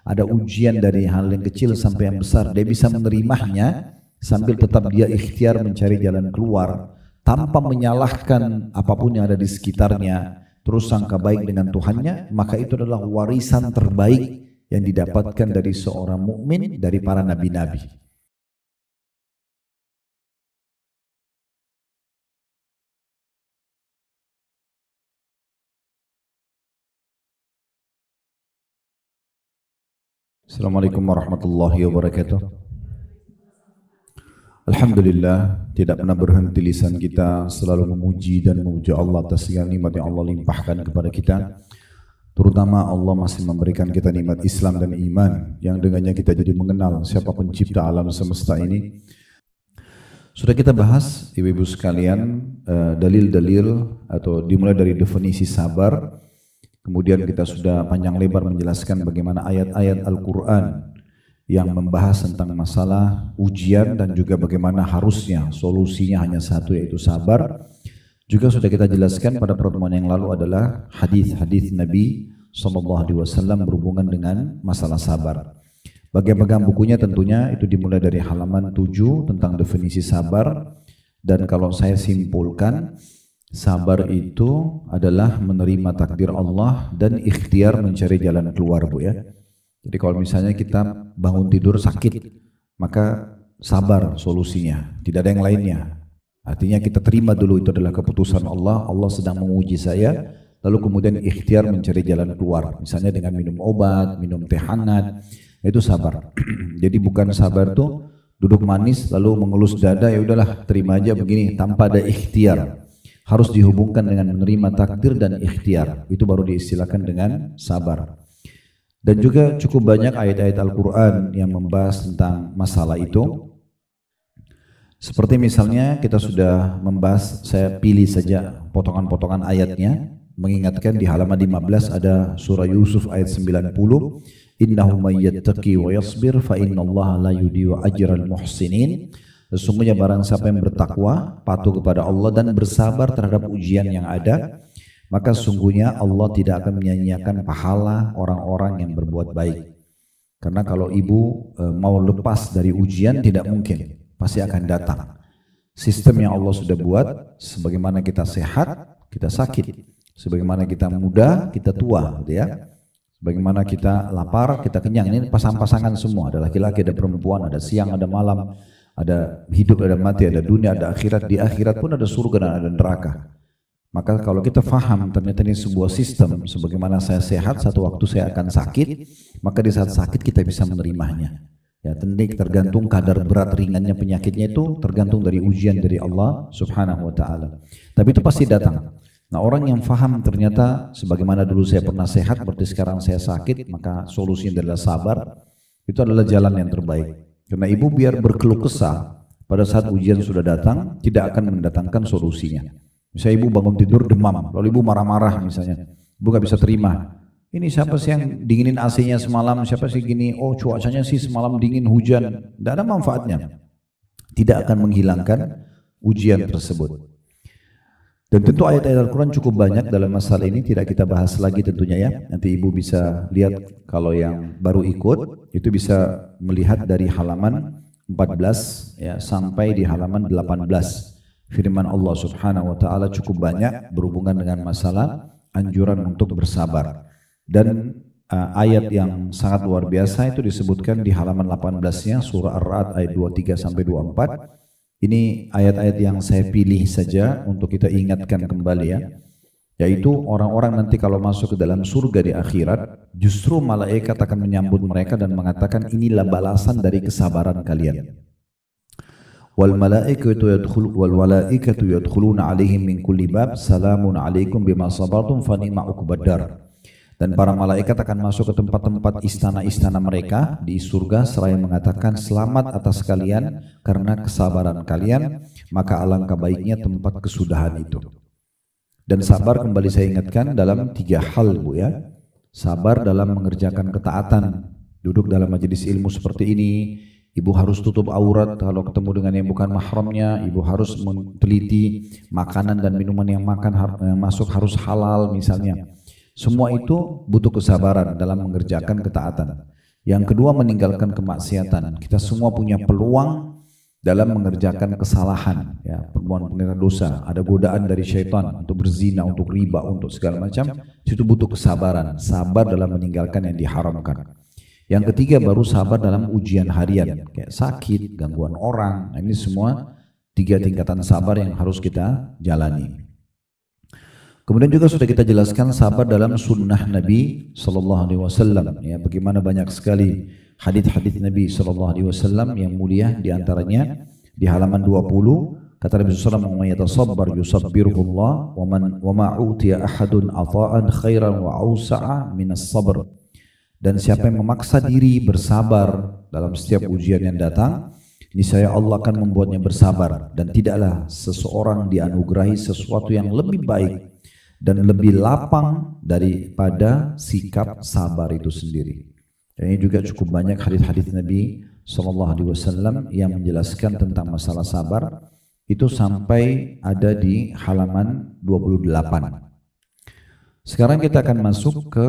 ada ujian dari hal yang kecil sampai yang besar, dia bisa menerimanya sambil tetap dia ikhtiar mencari jalan keluar tanpa menyalahkan apapun yang ada di sekitarnya, terus sangka baik dengan Tuhannya, maka itu adalah warisan terbaik yang didapatkan dari seorang mukmin dari para nabi-nabi. Assalamualaikum warahmatullahi wabarakatuh. Alhamdulillah, tidak pernah berhenti lisan kita selalu memuji dan memuji Allah atas segala nikmat yang Allah limpahkan kepada kita. Terutama Allah masih memberikan kita nikmat Islam dan iman yang dengannya kita jadi mengenal siapa pencipta alam semesta ini. Sudah kita bahas ibu-ibu sekalian dalil-dalil atau dimulai dari definisi sabar. Kemudian kita sudah panjang lebar menjelaskan bagaimana ayat-ayat Al-Quran yang membahas tentang masalah ujian dan juga bagaimana harusnya solusinya hanya satu, yaitu sabar. Juga sudah kita jelaskan pada pertemuan yang lalu adalah hadis-hadis Nabi SAW berhubungan dengan masalah sabar. Bagi yang pegang bukunya tentunya itu dimulai dari halaman 7 tentang definisi sabar. Dan kalau saya simpulkan, sabar itu adalah menerima takdir Allah dan ikhtiar mencari jalan keluar, Bu ya. Jadi kalau misalnya kita bangun tidur sakit, maka sabar solusinya, tidak ada yang lainnya. Artinya kita terima dulu itu adalah keputusan Allah, Allah sedang menguji saya, lalu kemudian ikhtiar mencari jalan keluar. Misalnya dengan minum obat, minum teh hangat, itu sabar. Jadi bukan sabar tuh duduk manis lalu mengelus dada, ya udahlah terima aja begini tanpa ada ikhtiar. Harus dihubungkan dengan menerima takdir dan ikhtiar. Itu baru diistilahkan dengan sabar. Dan juga cukup banyak ayat-ayat Al-Quran yang membahas tentang masalah itu. Seperti misalnya kita sudah membahas, saya pilih saja potongan-potongan ayatnya. Mengingatkan di halaman 15 ada surah Yusuf ayat 90. Innahu may yattaqi wa yasbir fa innallaha la yudhi'u ajral muhsinin. Sesungguhnya barang siapa yang bertakwa, patuh kepada Allah dan bersabar terhadap ujian yang ada, maka sungguhnya Allah tidak akan menyia-nyiakan pahala orang-orang yang berbuat baik. Karena kalau ibu mau lepas dari ujian tidak mungkin, pasti akan datang. Sistem yang Allah sudah buat, sebagaimana kita sehat, kita sakit. Sebagaimana kita muda, kita tua, gitu ya. Sebagaimana kita lapar, kita kenyang. Ini pasang-pasangan semua, ada laki-laki, ada perempuan, ada siang, ada malam. Ada hidup, ada mati, ada dunia, ada akhirat. Di akhirat pun ada surga dan ada neraka. Maka kalau kita faham ternyata ini sebuah sistem, sebagaimana saya sehat, satu waktu saya akan sakit, maka di saat sakit kita bisa menerimanya. Ya, tentu tergantung kadar berat ringannya penyakitnya, itu tergantung dari ujian dari Allah Subhanahu wa taala. Tapi itu pasti datang. Nah, orang yang faham ternyata sebagaimana dulu saya pernah sehat, berarti sekarang saya sakit, maka solusinya adalah sabar. Itu adalah jalan yang terbaik. Karena ibu biar berkeluh kesah pada saat ujian sudah datang, tidak akan mendatangkan solusinya. Misalnya ibu bangun tidur demam, lalu ibu marah-marah misalnya, ibu gak bisa terima. Ini siapa sih yang dinginin AC-nya semalam, siapa sih gini, oh cuacanya sih semalam dingin hujan, tidak ada manfaatnya. Tidak akan menghilangkan ujian tersebut. Dan tentu ayat-ayat Al-Quran cukup banyak dalam masalah ini, tidak kita bahas lagi tentunya ya. Nanti ibu bisa lihat kalau yang baru ikut, itu bisa melihat dari halaman 14 ya, sampai di halaman 18. Firman Allah Subhanahu wa taala cukup banyak berhubungan dengan masalah anjuran untuk bersabar. Dan ayat yang sangat luar biasa itu disebutkan di halaman 18-nya surah Ar-Ra'd ayat 23 sampai 24. Ini ayat-ayat yang saya pilih saja untuk kita ingatkan kembali ya. Yaitu orang-orang nanti kalau masuk ke dalam surga di akhirat, justru malaikat akan menyambut mereka dan mengatakan inilah balasan dari kesabaran kalian. Wal malaikatu yadkhuluna alaihim min kulli bab salamun alaikum bima sabartum fa ni'ma uqbadar. Dan para malaikat akan masuk ke tempat-tempat istana-istana mereka di surga seraya mengatakan selamat atas kalian karena kesabaran kalian, maka alangkah baiknya tempat kesudahan itu. Dan sabar kembali saya ingatkan dalam 3 hal Bu ya. Sabar dalam mengerjakan ketaatan, duduk dalam majelis ilmu seperti ini, ibu harus tutup aurat kalau ketemu dengan yang bukan mahramnya, ibu harus meneliti makanan dan minuman yang masuk harus halal misalnya. Semua itu butuh kesabaran dalam mengerjakan ketaatan. Yang kedua, meninggalkan kemaksiatan. Kita semua punya peluang dalam mengerjakan kesalahan, ya, perbuatan dosa. Ada godaan dari syaitan untuk berzina, untuk riba, untuk segala macam. Itu butuh kesabaran, sabar dalam meninggalkan yang diharamkan. Yang ketiga, baru sabar dalam ujian harian, kayak sakit, gangguan orang. Nah, ini semua 3 tingkatan sabar yang harus kita jalani. Kemudian juga sudah kita jelaskan sabar dalam sunnah Nabi SAW. Ya, bagaimana banyak sekali hadits-hadits Nabi SAW yang mulia, diantaranya di halaman 20 kata Nabi SAW, "Man yatasabbar yusabbirullah wa ma utiya ahadun ata'an khairan wa awsa'a minas sabr." Dan siapa yang memaksa diri bersabar dalam setiap ujian yang datang, niscaya Allah akan membuatnya bersabar, dan tidaklah seseorang dianugerahi sesuatu yang lebih baik dan lebih lapang daripada sikap sabar itu sendiri. Dan ini juga cukup banyak hadis-hadis Nabi SAW yang menjelaskan tentang masalah sabar, itu sampai ada di halaman 28. Sekarang kita akan masuk ke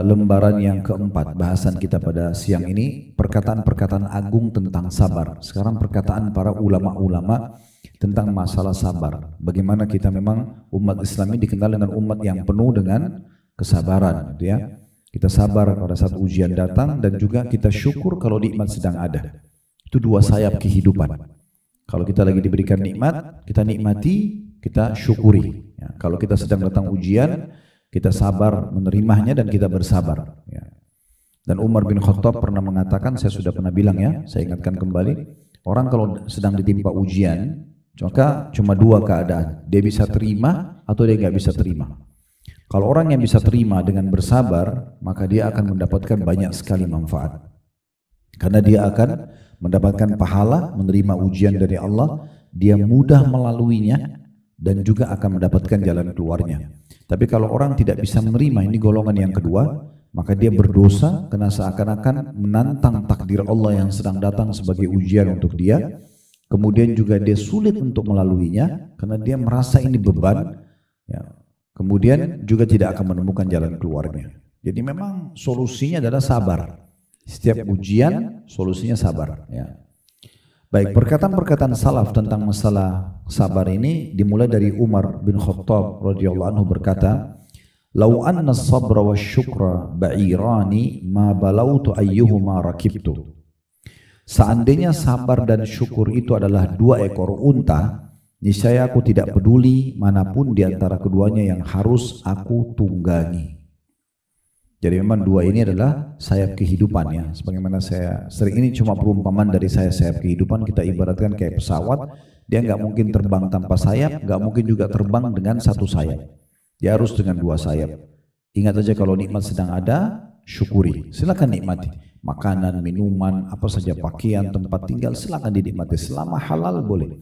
lembaran yang keempat. Bahasan kita pada siang ini perkataan-perkataan agung tentang sabar. Sekarang perkataan para ulama-ulama tentang masalah sabar. Bagaimana kita memang umat Islam ini dikenal dengan umat yang penuh dengan kesabaran, gitu ya. Kita sabar pada saat ujian datang, dan juga kita syukur kalau nikmat sedang ada. Itu 2 sayap kehidupan. Kalau kita lagi diberikan nikmat, kita nikmati, kita syukuri. Ya, kalau kita sedang datang ujian, kita sabar menerimanya dan kita bersabar. Ya. Dan Umar bin Khattab pernah mengatakan, saya sudah pernah bilang ya, saya ingatkan kembali, orang kalau sedang ditimpa ujian, maka cuma 2 keadaan, dia bisa terima atau dia nggak bisa terima. Kalau orang yang bisa terima dengan bersabar, maka dia akan mendapatkan banyak sekali manfaat. Karena dia akan mendapatkan pahala, menerima ujian dari Allah, dia mudah melaluinya, dan juga akan mendapatkan jalan keluarnya. Tapi kalau orang tidak bisa menerima, ini golongan yang kedua, maka dia berdosa karena seakan-akan menantang takdir Allah yang sedang datang sebagai ujian untuk dia. Kemudian juga dia sulit untuk melaluinya karena dia merasa ini beban, ya. Kemudian juga tidak akan menemukan jalan keluarnya. Jadi memang solusinya adalah sabar. Setiap ujian solusinya sabar, ya. Baik, perkataan-perkataan salaf tentang masalah sabar ini dimulai dari Umar bin Khattab radhiyallahu anhu berkata, "Lau anna as-sabra wasyukra ba'irani ma balautu ayyuhuma rakibtu." Seandainya sabar dan syukur itu adalah 2 ekor unta, niscaya aku tidak peduli manapun di antara keduanya yang harus aku tunggangi. Jadi memang 2 ini adalah sayap kehidupan, ya. Sebagaimana saya sering, ini cuma perumpamaan dari sayap kehidupan. Kita ibaratkan kayak pesawat, dia nggak mungkin terbang tanpa sayap, nggak mungkin juga terbang dengan 1 sayap. Dia harus dengan 2 sayap. Ingat aja, kalau nikmat sedang ada, syukuri. Silakan nikmati. Makanan, minuman, apa saja, pakaian, tempat tinggal, silakan dinikmati. Selama halal boleh.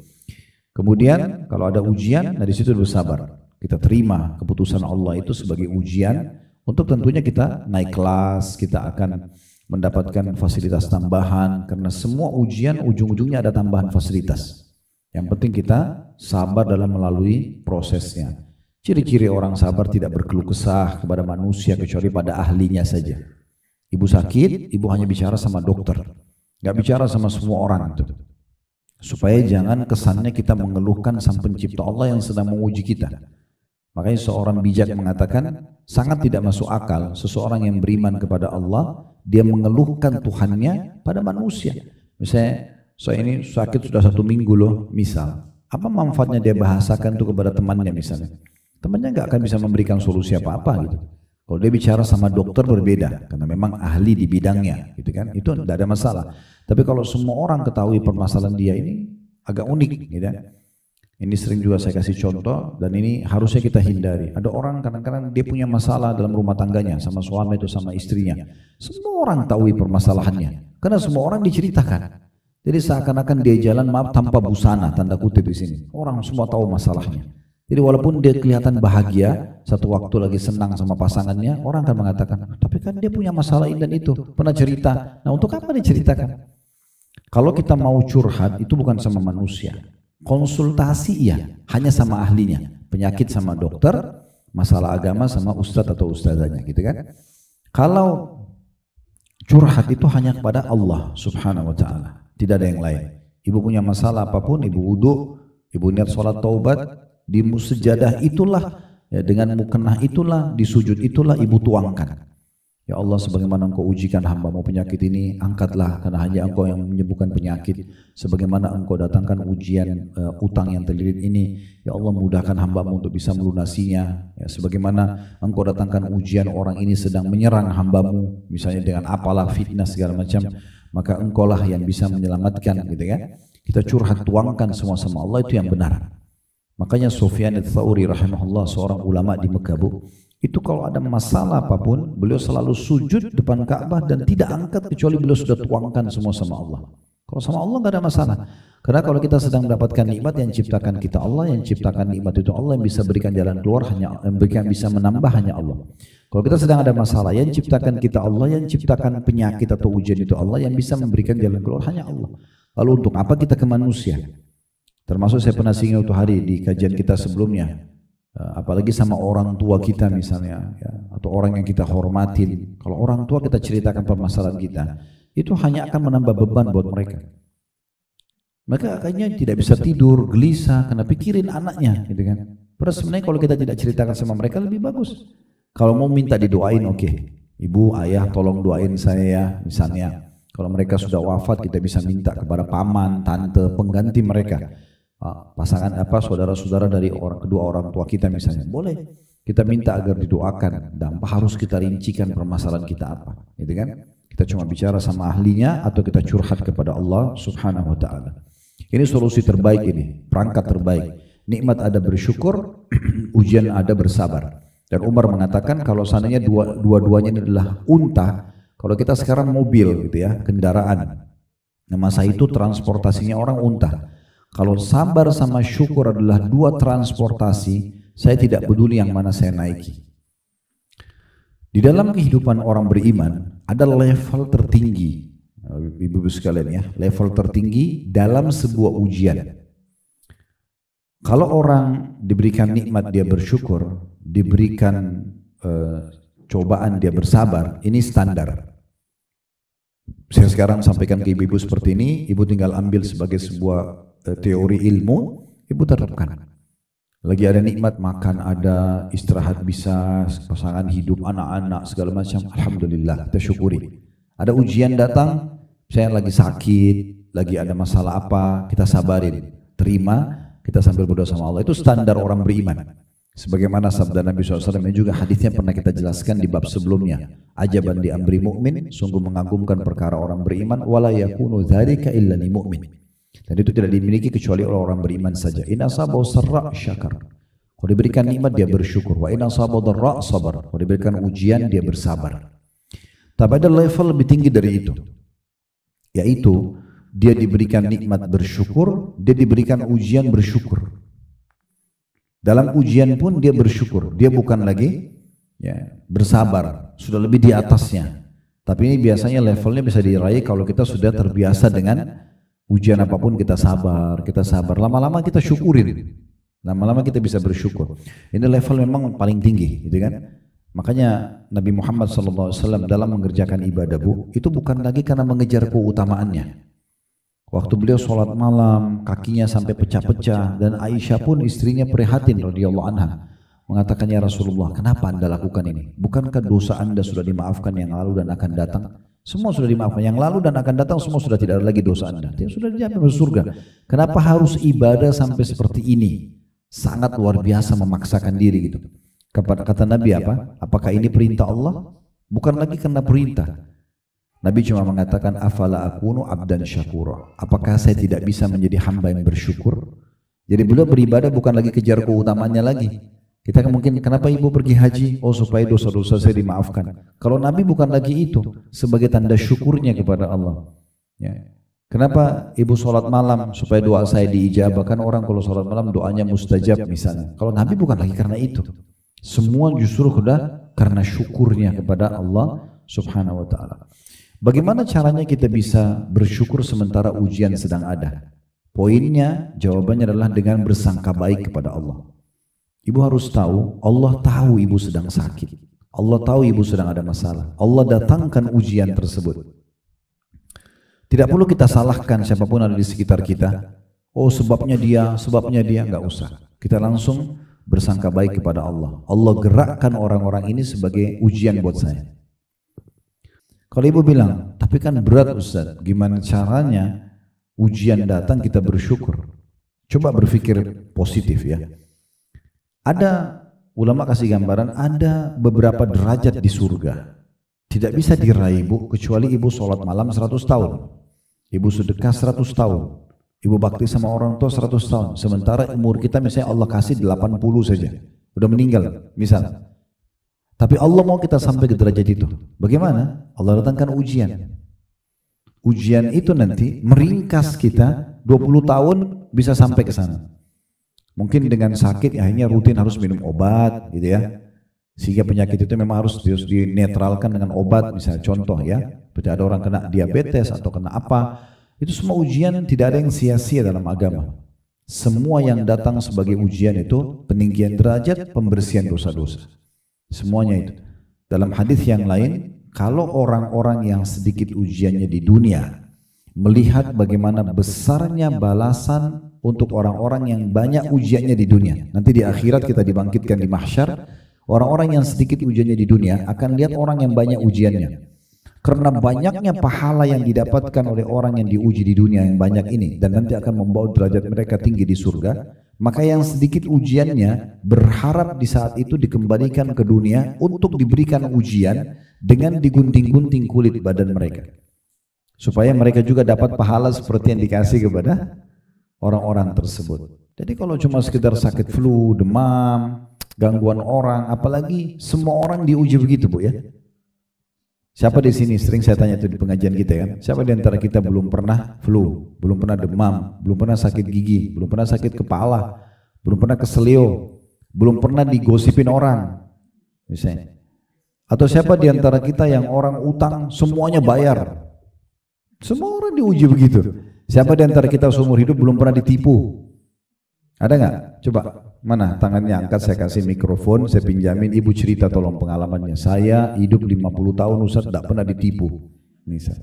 Kemudian kalau ada ujian, dari situ bersabar. Kita terima keputusan Allah itu sebagai ujian, untuk tentunya kita naik kelas, kita akan mendapatkan fasilitas tambahan, karena semua ujian ujung-ujungnya ada tambahan fasilitas. Yang penting kita sabar dalam melalui prosesnya. Ciri-ciri orang sabar tidak berkeluh kesah kepada manusia kecuali pada ahlinya saja. Ibu sakit, ibu hanya bicara sama dokter, nggak bicara sama semua orang itu. Supaya jangan kesannya kita mengeluhkan Sang Pencipta Allah yang sedang menguji kita. Makanya seorang bijak mengatakan, sangat tidak masuk akal seseorang yang beriman kepada Allah, dia mengeluhkan Tuhannya pada manusia. Misalnya, saya ini sakit sudah 1 minggu loh, misal. Apa manfaatnya dia bahasakan itu kepada temannya misalnya? Temannya nggak akan bisa memberikan solusi apa-apa gitu. Kalau dia bicara sama dokter berbeda, karena memang ahli di bidangnya, gitu kan? Itu tidak ada masalah. Tapi kalau semua orang ketahui permasalahan dia ini, agak unik, gitu kan? Ini sering juga saya kasih contoh, dan ini harusnya kita hindari. Ada orang kadang-kadang dia punya masalah dalam rumah tangganya, sama suami atau sama istrinya. Semua orang tahu permasalahannya, karena semua orang diceritakan. Jadi seakan-akan dia jalan maaf tanpa busana, tanda kutip di sini. Orang semua tahu masalahnya. Jadi walaupun dia kelihatan bahagia, satu waktu lagi senang sama pasangannya, orang akan mengatakan, tapi kan dia punya masalah ini dan itu, pernah cerita. Nah, untuk apa diceritakan? Kalau kita mau curhat, itu bukan sama manusia. Konsultasi ya, hanya sama ahlinya. Penyakit sama dokter, masalah agama sama ustadz atau ustazahnya, gitu kan. Kalau Curhat itu hanya kepada Allah subhanahu wa ta'ala, tidak ada yang lain. Ibu punya masalah apapun, ibu wudu, ibu niat sholat taubat, di musajadah itulah, ya, dengan mukenah itulah, di sujud itulah ibu tuangkan. Ya Allah, sebagaimana engkau ujikan hambamu penyakit ini, angkatlah, karena hanya engkau yang menyembuhkan penyakit. Sebagaimana engkau datangkan ujian utang yang terlilit ini, ya Allah mudahkan hambamu untuk bisa melunasinya. Ya, sebagaimana engkau datangkan ujian orang ini sedang menyerang hambamu, misalnya dengan apalah fitnah segala macam, maka engkaulah yang bisa menyelamatkan, gitu kan. Kita curhat, tuangkan semua sama Allah, itu yang benar. Makanya Sufyan Ats-Tsauri rahimahullah, seorang ulama di Mekah, Bu, itu kalau ada masalah apapun, beliau selalu sujud depan Ka'bah dan tidak angkat kecuali beliau sudah tuangkan semua sama Allah. Kalau sama Allah nggak ada masalah. Karena kalau kita sedang mendapatkan nikmat, yang ciptakan kita Allah, yang ciptakan nikmat itu Allah, yang bisa berikan jalan keluar hanya, yang bisa menambah hanya Allah. Kalau kita sedang ada masalah, yang ciptakan kita Allah, yang ciptakan penyakit atau ujian itu Allah, yang bisa memberikan jalan keluar hanya Allah. Lalu untuk apa kita ke manusia? Termasuk saya pernah singgung itu hari di kajian kita sebelumnya. Apalagi sama orang tua kita misalnya, ya, atau orang yang kita hormatin. Kalau orang tua kita ceritakan permasalahan kita, itu hanya akan menambah beban buat mereka. Mereka akhirnya tidak bisa tidur, gelisah, karena pikirin anaknya, gitu kan. Padahal sebenarnya kalau kita tidak ceritakan sama mereka lebih bagus. Kalau mau minta didoain, oke. Ibu, ayah, tolong doain saya, misalnya. Kalau mereka sudah wafat, kita bisa minta kepada paman, tante, pengganti mereka. Pasangan apa, saudara-saudara dari kedua orang tua kita misalnya, boleh kita minta agar didoakan. Dan harus kita rincikan permasalahan kita apa, gitu kan? Kita cuma bicara sama ahlinya atau kita curhat kepada Allah subhanahu wa ta'ala. Ini solusi terbaik, ini perangkat terbaik. Nikmat ada bersyukur, ujian ada bersabar. Dan Umar mengatakan kalau seandainya dua-duanya ini adalah unta, kalau kita sekarang mobil, gitu ya, kendaraan, nah masa itu transportasinya orang unta. Kalau sabar sama syukur adalah dua transportasi, saya tidak peduli yang mana saya naiki. Di dalam kehidupan orang beriman ada level tertinggi, ibu-ibu sekalian ya, level tertinggi dalam sebuah ujian. Kalau orang diberikan nikmat dia bersyukur, diberikan cobaan dia bersabar, ini standar. Saya sekarang sampaikan ke ibu-ibu seperti ini, ibu tinggal ambil sebagai sebuah teori ilmu, ibu terapkan. Lagi ada nikmat, makan ada, istirahat bisa, pasangan hidup, anak-anak, segala macam, alhamdulillah, kita syukuri. Ada ujian datang, saya lagi sakit, lagi ada masalah apa, kita sabarin, terima, kita sambil berdoa sama Allah. Itu standar orang beriman. Sebagaimana sabda Nabi SAW yang juga hadisnya pernah kita jelaskan di bab sebelumnya. Ajaban di amri mu'min, sungguh mengagumkan perkara orang beriman, wala yakunu dzalika illa li mu'min. Dan itu tidak dimiliki kecuali oleh orang beriman saja. In asabahu sarra syakar. Kalau diberikan nikmat dia bersyukur. Wa in asabahu dharra sabar. Kalau diberikan ujian dia bersabar. Tapi ada level lebih tinggi dari itu. Yaitu dia diberikan nikmat bersyukur, dia diberikan ujian bersyukur. Dalam ujian pun dia bersyukur. Dia bukan lagi ya, bersabar, sudah lebih di atasnya. Tapi ini biasanya levelnya bisa diraih kalau kita sudah terbiasa dengan ujian apapun kita sabar, lama-lama kita syukurin, lama-lama kita bisa bersyukur. Ini level memang paling tinggi, gitu kan? Makanya Nabi Muhammad SAW dalam mengerjakan ibadah, Bu, itu bukan lagi karena mengejar keutamaannya. Waktu beliau sholat malam, kakinya sampai pecah-pecah, dan Aisyah pun istrinya prihatin radhiyallahu anha, mengatakan, ya Rasulullah, kenapa anda lakukan ini? Bukankah dosa anda sudah dimaafkan yang lalu dan akan datang? Semua sudah dimaafkan, yang lalu dan akan datang semua sudah tidak ada lagi dosa anda. Sudah dijamin masuk surga. Kenapa harus ibadah sampai seperti ini? Sangat luar biasa memaksakan diri gitu. Kata Nabi apa? Apakah ini perintah Allah? Bukan lagi karena perintah. Nabi cuma mengatakan, afala akunu abdan syakura. Apakah saya tidak bisa menjadi hamba yang bersyukur? Jadi beliau beribadah bukan lagi kejar keutamaannya lagi. Kita mungkin, kenapa ibu pergi haji? Oh, supaya dosa-dosa saya dimaafkan. Kalau Nabi bukan lagi itu, sebagai tanda syukurnya kepada Allah. Ya. Kenapa ibu sholat malam? Supaya doa saya diijabah. Kan orang kalau sholat malam doanya mustajab misalnya. Kalau Nabi bukan lagi karena itu. Semua justru sudah karena syukurnya kepada Allah subhanahu wa ta'ala. Bagaimana caranya kita bisa bersyukur sementara ujian sedang ada? Poinnya, jawabannya adalah dengan bersangka baik kepada Allah. Ibu harus tahu, Allah tahu ibu sedang sakit. Allah tahu ibu sedang ada masalah. Allah datangkan ujian tersebut. Tidak perlu kita salahkan siapapun ada di sekitar kita. Oh sebabnya dia, nggak usah. Kita langsung bersangka baik kepada Allah. Allah gerakkan orang-orang ini sebagai ujian buat saya. Kalau ibu bilang, tapi kan berat Ustaz, gimana caranya ujian datang kita bersyukur? Coba berpikir positif ya. Ada ulama kasih gambaran, ada beberapa derajat di surga. Tidak bisa diraih ibu, kecuali ibu sholat malam 100 tahun. Ibu sedekah 100 tahun. Ibu bakti sama orang tua 100 tahun. Sementara umur kita misalnya Allah kasih 80 saja. Udah meninggal misal. Tapi Allah mau kita sampai ke derajat itu. Bagaimana? Allah datangkan ujian. Ujian itu nanti meringkas kita 20 tahun bisa sampai ke sana. Mungkin dengan sakit akhirnya rutin harus minum obat gitu ya. Sehingga penyakit itu memang harus dinetralkan dengan obat. Misalnya contoh ya, seperti ada orang kena diabetes atau kena apa. Itu semua ujian, tidak ada yang sia-sia dalam agama. Semua yang datang sebagai ujian itu peninggian derajat, pembersihan dosa-dosa. Semuanya itu. Dalam hadis yang lain, kalau orang-orang yang sedikit ujiannya di dunia melihat bagaimana besarnya balasan untuk orang-orang yang banyak ujiannya di dunia. Nanti di akhirat kita dibangkitkan di mahsyar, orang-orang yang sedikit ujiannya di dunia akan lihat orang yang banyak ujiannya. Karena banyaknya pahala yang didapatkan oleh orang yang diuji di dunia yang banyak ini dan nanti akan membawa derajat mereka tinggi di surga, maka yang sedikit ujiannya berharap di saat itu dikembalikan ke dunia untuk diberikan ujian dengan digunting-gunting kulit badan mereka. Supaya mereka juga dapat pahala seperti yang dikasih kepada orang-orang tersebut. Jadi kalau cuma sekedar sakit flu, demam, gangguan orang, apalagi semua orang diuji begitu Bu ya. Siapa di sini sering saya tanya itu di pengajian kita kan? Siapa di antara kita belum pernah flu, belum pernah demam, belum pernah sakit gigi, belum pernah sakit kepala, belum pernah keselio, belum pernah digosipin orang, misalnya. Atau siapa di antara kita yang orang utang semuanya bayar? Semua orang diuji begitu. Siapa di antara kita seumur hidup belum pernah ditipu? Ada nggak? Coba. Mana tangannya angkat, saya kasih mikrofon, saya pinjamin, ibu cerita tolong pengalamannya. Saya hidup 50 tahun Ustaz tidak pernah ditipu misal.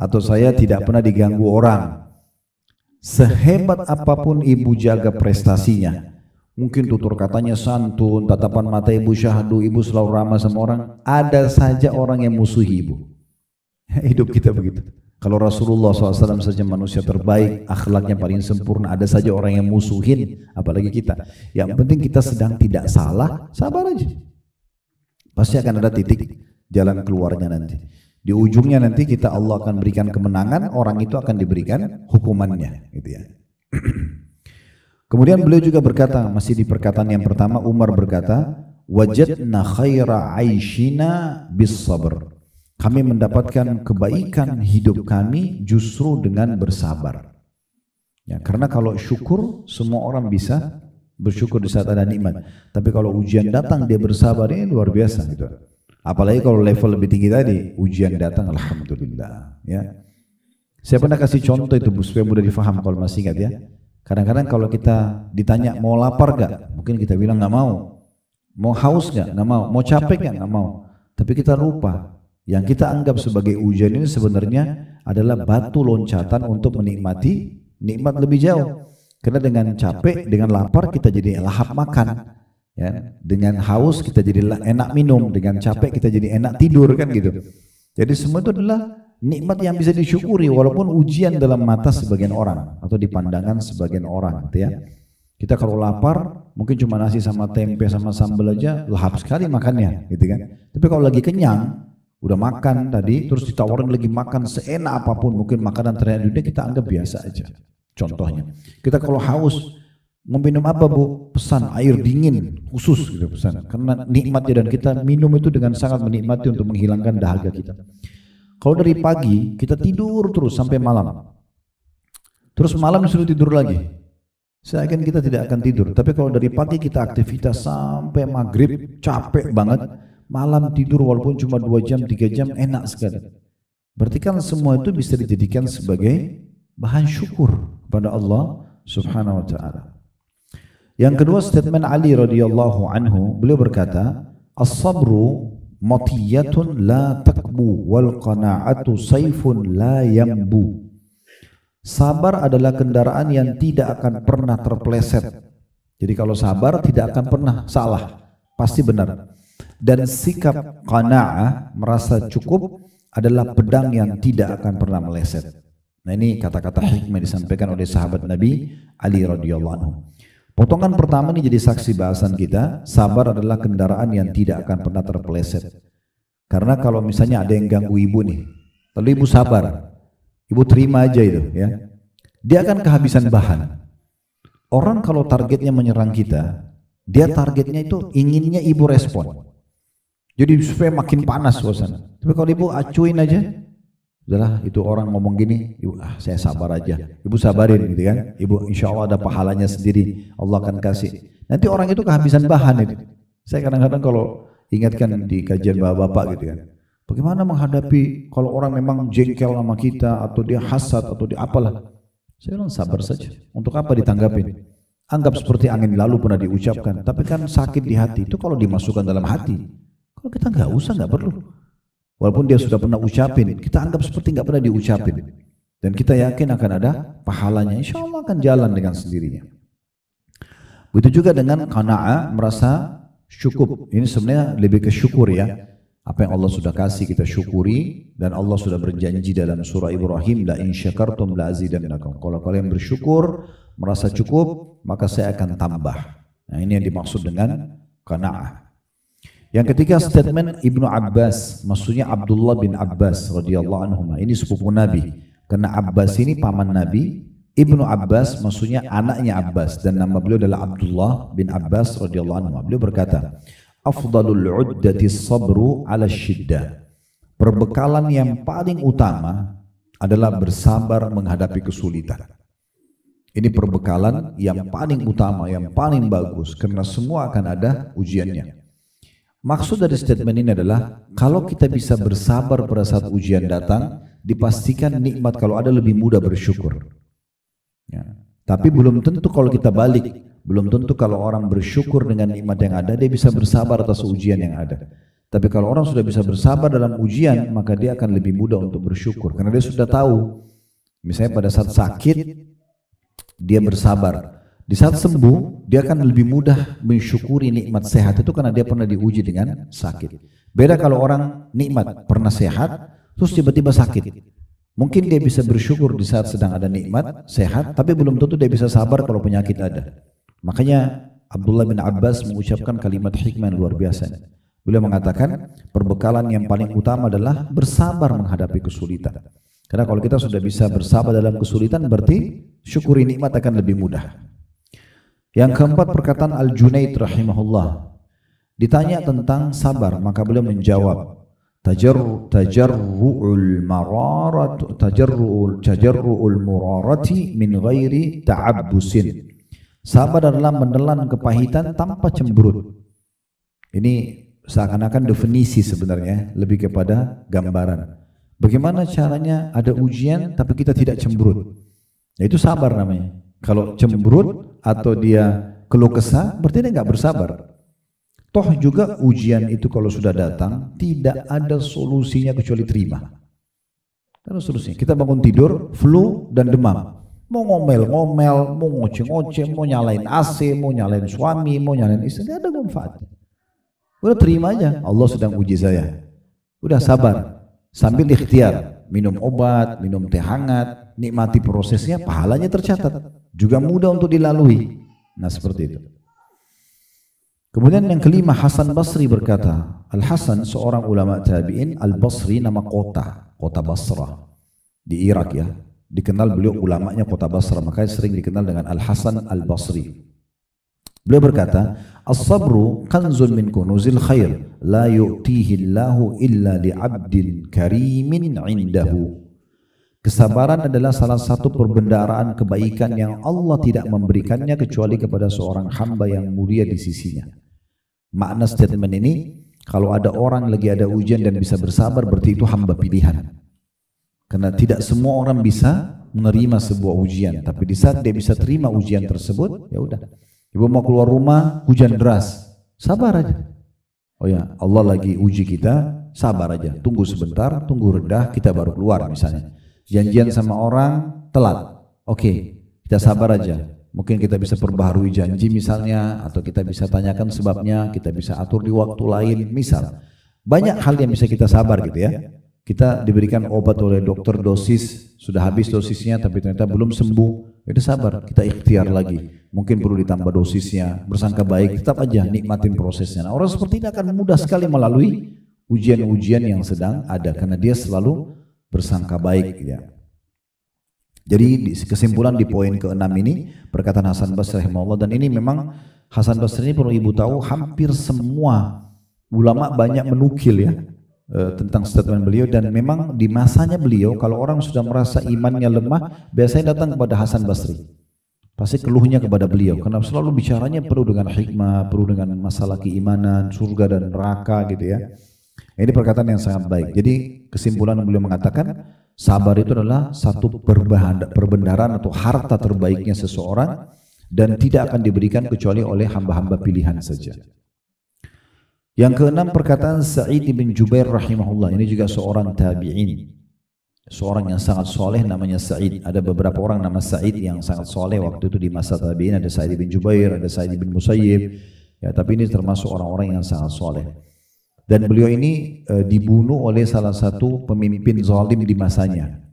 Atau saya tidak pernah diganggu orang. Sehebat apapun ibu jaga prestasinya, mungkin tutur katanya santun, tatapan mata ibu syahdu, ibu selalu ramah sama orang, ada saja orang yang musuhi ibu. Hidup kita begitu. Kalau Rasulullah SAW saja manusia terbaik, akhlaknya paling sempurna, ada saja orang yang musuhin, apalagi kita. Yang penting kita sedang tidak salah, sabar aja. Pasti akan ada titik jalan keluarnya nanti. Di ujungnya nanti kita Allah akan berikan kemenangan, orang itu akan diberikan hukumannya. Gitu ya. Kemudian beliau juga berkata, masih di perkataan yang pertama, Umar berkata, wajadna khaira aishina bis sabr. Kami mendapatkan kebaikan hidup kami justru dengan bersabar. Ya, karena kalau syukur semua orang bisa bersyukur di saat ada nikmat. Tapi kalau ujian datang dia bersabar ini luar biasa gitu. Apalagi kalau level lebih tinggi tadi, ujian datang alhamdulillah. Ya. Saya pernah kasih contoh itu supaya mudah difaham kalau masih ingat ya. Kadang-kadang kalau kita ditanya mau lapar gak? Mungkin kita bilang nggak mau. Mau haus gak? Nggak mau. Mau capek gak? Nggak mau. Tapi kita lupa. Yang kita anggap sebagai ujian ini sebenarnya adalah batu loncatan untuk menikmati nikmat lebih jauh. Karena dengan capek, dengan lapar kita jadi lahap makan. Ya, dengan haus kita jadi enak minum, dengan capek kita jadi enak tidur kan gitu. Jadi semua itu adalah nikmat yang bisa disyukuri walaupun ujian dalam mata sebagian orang atau di pandangan sebagian orang gitu ya. Kita kalau lapar mungkin cuma nasi sama tempe sama sambal aja lahap sekali makannya gitu kan. Tapi kalau lagi kenyang udah makan tadi, terus ditawarin lagi makan seenak apapun, mungkin makanan terenak dunia kita anggap biasa aja. Contohnya, kita kalau haus, mau minum apa Bu? Pesan air dingin khusus gitu pesan. Karena nikmatnya dan kita minum itu dengan sangat menikmati untuk menghilangkan dahaga kita. Kalau dari pagi, kita tidur terus sampai malam. Terus malam disuruh tidur lagi. Saya yakin kita tidak akan tidur. Tapi kalau dari pagi kita aktivitas sampai maghrib, capek banget. Malam tidur walaupun cuma 2 jam, 3 jam enak sekali. Berarti kan semua itu bisa dijadikan sebagai bahan syukur kepada Allah Subhanahu wa taala. Yang kedua statement Ali radhiyallahu anhu, beliau berkata, As-sabru matiyatun la takbu wal qana'atu sayfun la yambu. Sabar adalah kendaraan yang tidak akan pernah terpeleset. Jadi kalau sabar tidak akan pernah salah, pasti benar. Dan sikap qana'ah, merasa cukup, adalah pedang yang tidak akan pernah meleset. Nah ini kata-kata hikmah disampaikan oleh sahabat Nabi Ali radhiyallahu anhu. Potongan pertama ini jadi saksi bahasan kita, sabar adalah kendaraan yang tidak akan pernah terpeleset. Karena kalau misalnya ada yang ganggu ibu nih, lalu ibu sabar, ibu terima aja itu ya, dia akan kehabisan bahan. Orang kalau targetnya menyerang kita, dia targetnya itu inginnya ibu respon. Jadi supaya makin panas suasana. Tapi kalau ibu acuin aja, udahlah itu orang ngomong gini, ibu saya sabar aja. Ibu sabarin gitu kan. Ibu insya Allah ada pahalanya sendiri, Allah akan kasih. Nanti orang itu kehabisan bahan itu. Saya kadang-kadang kalau ingatkan di kajian bapak-bapak gitu kan. Bagaimana menghadapi kalau orang memang jengkel sama kita atau dia hasad atau dia apalah. Saya bilang sabar saja. Untuk apa ditanggapin? Anggap seperti angin lalu pernah diucapkan. Tapi kan sakit di hati itu kalau dimasukkan dalam hati. Kalau kita nggak usah, nggak perlu. Walaupun dia sudah pernah ucapin, kita anggap seperti nggak pernah diucapin. Dan kita yakin akan ada pahalanya. Insya Allah akan jalan dengan sendirinya. Begitu juga dengan qana'ah, merasa cukup. Ini sebenarnya lebih ke syukur ya. Apa yang Allah sudah kasih kita syukuri, dan Allah sudah berjanji dalam surah Ibrahim, la in syakartum la azidannakum. Kalau kalian bersyukur, merasa cukup, maka saya akan tambah. Nah, ini yang dimaksud dengan qana'ah. Yang ketiga statement Ibnu Abbas, maksudnya Abdullah bin Abbas radhiyallahu anhu. Ini sepupu Nabi. Karena Abbas ini paman Nabi, Ibnu Abbas maksudnya anaknya Abbas, dan nama beliau adalah Abdullah bin Abbas radhiyallahu anhu. Beliau berkata, afdalul uddati sabru ala syiddah. Perbekalan yang paling utama adalah bersabar menghadapi kesulitan. Ini perbekalan yang paling utama, yang paling bagus, karena semua akan ada ujiannya. Maksud dari statement ini adalah kalau kita bisa bersabar pada saat ujian datang, dipastikan nikmat kalau ada lebih mudah bersyukur. Ya. Tapi belum tentu kalau kita balik, belum tentu kalau orang bersyukur dengan nikmat yang ada, dia bisa bersabar atas ujian yang ada. Tapi kalau orang sudah bisa bersabar dalam ujian, maka dia akan lebih mudah untuk bersyukur. Karena dia sudah tahu, misalnya pada saat sakit, dia bersabar. Di saat sembuh, dia akan lebih mudah mensyukuri nikmat sehat itu karena dia pernah diuji dengan sakit. Beda kalau orang nikmat, pernah sehat, terus tiba-tiba sakit. Mungkin dia bisa bersyukur di saat sedang ada nikmat, sehat, tapi belum tentu dia bisa sabar kalau penyakit ada. Makanya Abdullah bin Abbas mengucapkan kalimat hikmah yang luar biasa. Beliau mengatakan, perbekalan yang paling utama adalah bersabar menghadapi kesulitan. Karena kalau kita sudah bisa bersabar dalam kesulitan, berarti syukuri nikmat akan lebih mudah. Yang keempat perkataan Al-Junaid rahimahullah. Ditanya tentang sabar, maka beliau menjawab, tajarru'ul murarati min ghairi ta'abbusin. Sabar adalah menelan kepahitan tanpa cemberut. Ini seakan-akan definisi sebenarnya, lebih kepada gambaran. Bagaimana caranya ada ujian tapi kita tidak cemberut? Ya, itu sabar namanya. Kalau cemberut atau dia keluh kesah, berarti dia nggak bersabar. Toh juga ujian itu kalau sudah datang, tidak ada solusinya kecuali terima. Ada solusinya. Kita bangun tidur, flu dan demam. Mau ngomel-ngomel, mau ngoceh-ngoceh, mau nyalain AC, mau nyalain suami, mau nyalain istri, tidak ada manfaatnya. Udah terima aja, Allah sedang uji saya. Udah sabar, sambil ikhtiar, minum obat, minum teh hangat, nikmati prosesnya, pahalanya tercatat. Juga mudah untuk dilalui. Nah seperti itu. Kemudian yang kelima, Hasan Basri berkata, Al-Hasan seorang ulama tabi'in, Al-Basri nama kota Basrah di Irak ya. Dikenal beliau ulamanya kota Basrah, makanya sering dikenal dengan Al-Hasan Al-Basri. Beliau berkata, As-sabru kanzun min kunuzil khair, la yu'tihi Allahu illa li'abdin karimin indahu. Kesabaran adalah salah satu perbendaharaan kebaikan yang Allah tidak memberikannya kecuali kepada seorang hamba yang mulia di sisinya. Makna statement ini, kalau ada orang lagi ada ujian dan bisa bersabar, berarti itu hamba pilihan. Karena tidak semua orang bisa menerima sebuah ujian, tapi di saat dia bisa terima ujian tersebut, ya udah. Ibu mau keluar rumah, hujan deras, sabar aja. Oh ya, Allah lagi uji kita, sabar aja, tunggu sebentar, tunggu reda, kita baru keluar misalnya. Janjian sama orang, telat. Oke, kita sabar aja. Mungkin kita bisa perbaharui janji misalnya, atau kita bisa tanyakan sebabnya, kita bisa atur di waktu lain, misal. Banyak hal yang bisa kita sabar gitu ya. Kita diberikan obat oleh dokter, dosis sudah habis dosisnya tapi ternyata belum sembuh, itu sabar, kita ikhtiar lagi, mungkin perlu ditambah dosisnya, bersangka baik, tetap aja nikmatin prosesnya. Nah, orang seperti ini akan mudah sekali melalui ujian-ujian yang sedang ada karena dia selalu bersangka baik ya. Jadi kesimpulan di poin ke-6 ini perkataan Hasan Basri rahimahullah, dan ini memang Hasan Basri ini perlu ibu tahu, hampir semua ulama banyak menukil ya tentang statement beliau, dan memang di masanya beliau kalau orang sudah merasa imannya lemah biasanya datang kepada Hasan Basri, pasti keluhnya kepada beliau karena selalu bicaranya penuh dengan hikmah, penuh dengan masalah keimanan, surga dan neraka gitu ya. Ini perkataan yang sangat baik. Jadi kesimpulan beliau mengatakan sabar itu adalah satu perbendaharaan atau harta terbaiknya seseorang dan tidak akan diberikan kecuali oleh hamba-hamba pilihan saja. Yang keenam perkataan Sa'id bin Jubair rahimahullah, ini juga seorang tabi'in, seorang yang sangat soleh namanya Sa'id. Ada beberapa orang nama Sa'id yang sangat soleh waktu itu di masa tabi'in, ada Sa'id bin Jubair, ada Sa'id bin Musayyib ya, tapi ini termasuk orang-orang yang sangat soleh. Dan beliau ini dibunuh oleh salah satu pemimpin zalim di masanya